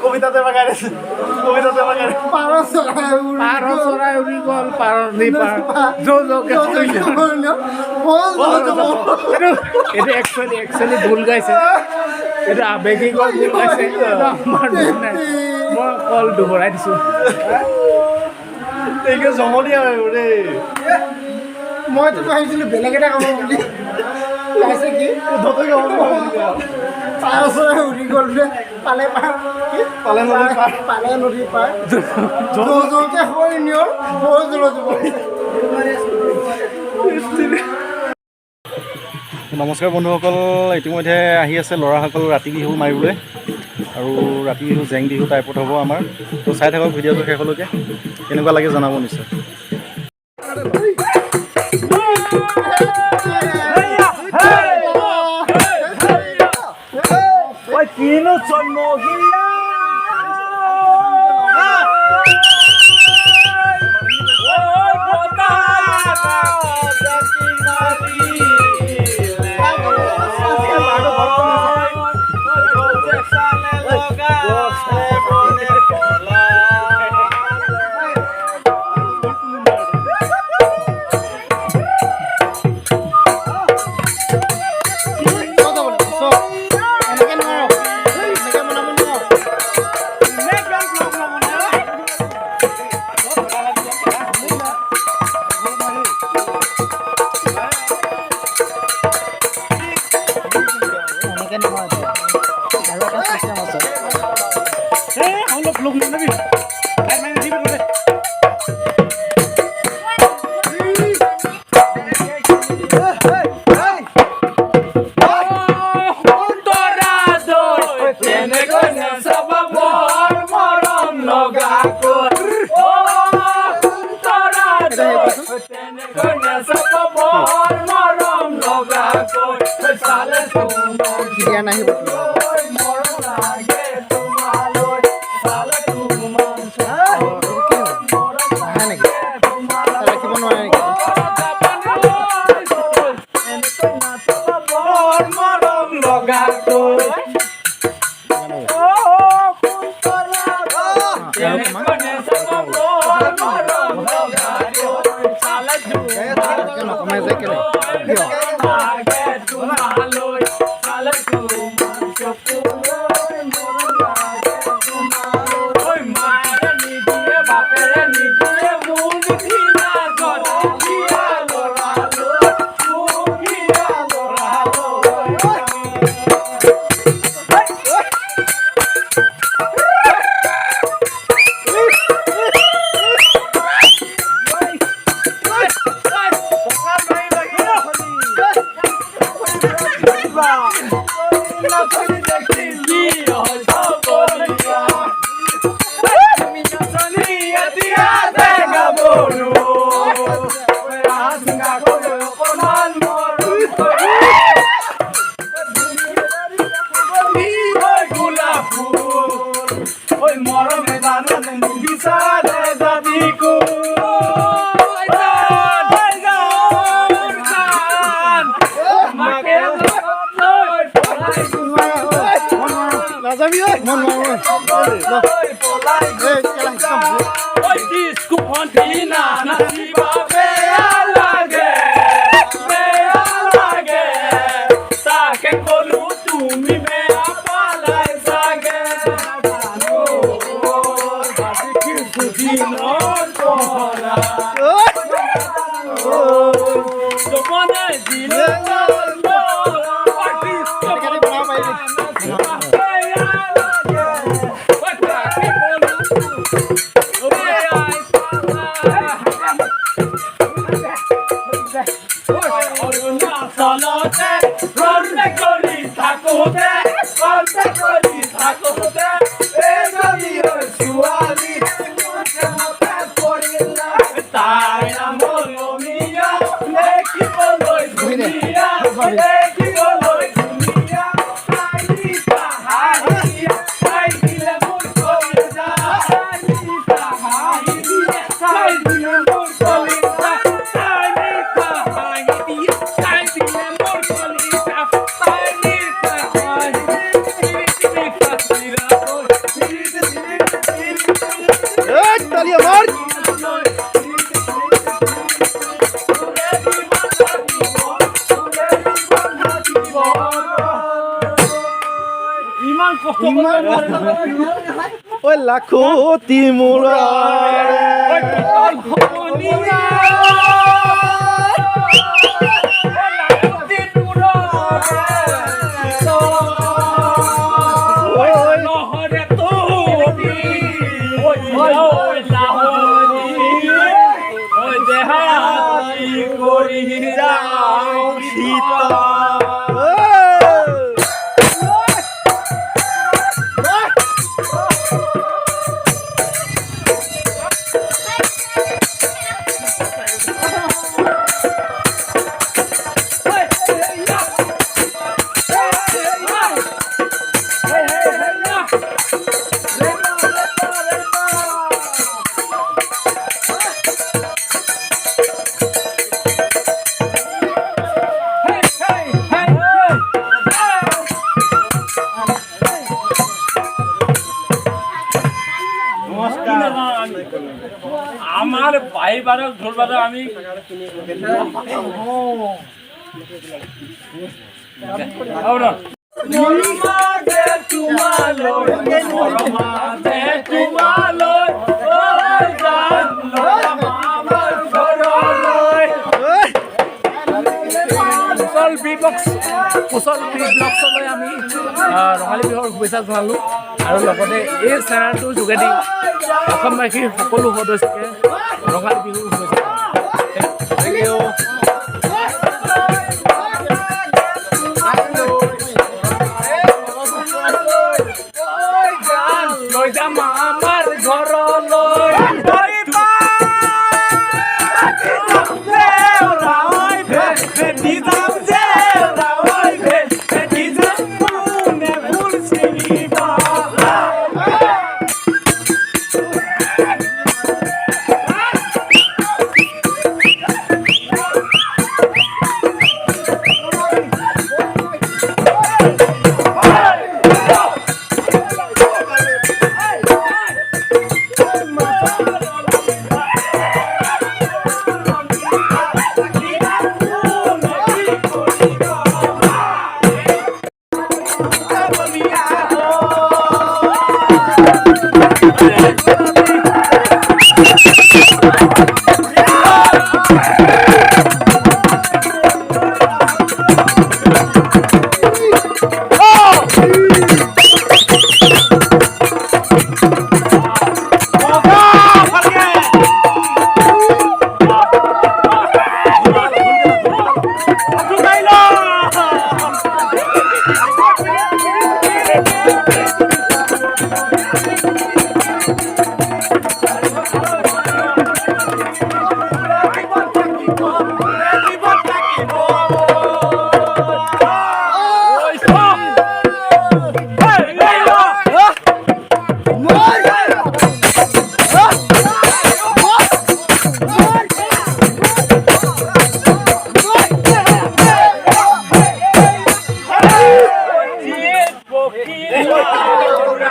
কবিতাতে বাগাইছে পাৰ চৰাই উৰি গ'ল পাৰৰ নিপাৰ এইটো একচুৱেলি ভুল গাইছে এইটো আৱেগিক ভুল গাইছে আমাৰ নাই মই কল দুবৰাই দিছোঁ জমনি আৰু দেই মইতো ভাবিছিলোঁ বেলেগ এটা কাম বুলি গাইছে কি শুদ্ধতে গাব পাৰ চৰাই উৰি গ'ল বোলে পালে নদী পাৰ যৌতে সৈন্যৰ নমস্কাৰ বন্ধুসকল, ইতিমধ্যে আহি আছে ল'ৰাসকল ৰাতি বিহু মাৰিবলৈ আৰু ৰাতি বিহু জেং বিহু টাইপত হ'ব আমাৰ। তো চাই থাকক ভিডিঅ'টো শেষলৈকে, কেনেকুৱা লাগে জনাব নিশ্চয়। কিনো জন্মগিয়া ইমান কষ্ট ঐ লাখুটি আমাৰ ভাই বাৰক ঢোল বাজা আমি কুশল বি ব্লগছলৈ আমি ৰঙালী বিহুৰ শুভেচ্ছা জনালোঁ আৰু লগতে এই চেনেলটোৰ যোগেদি অসমবাসীৰ সকলো সদস্যকে ৰঙালী বিহুৰ শুভেচ্ছা লৈ যাম আমাৰ ঘৰলৈ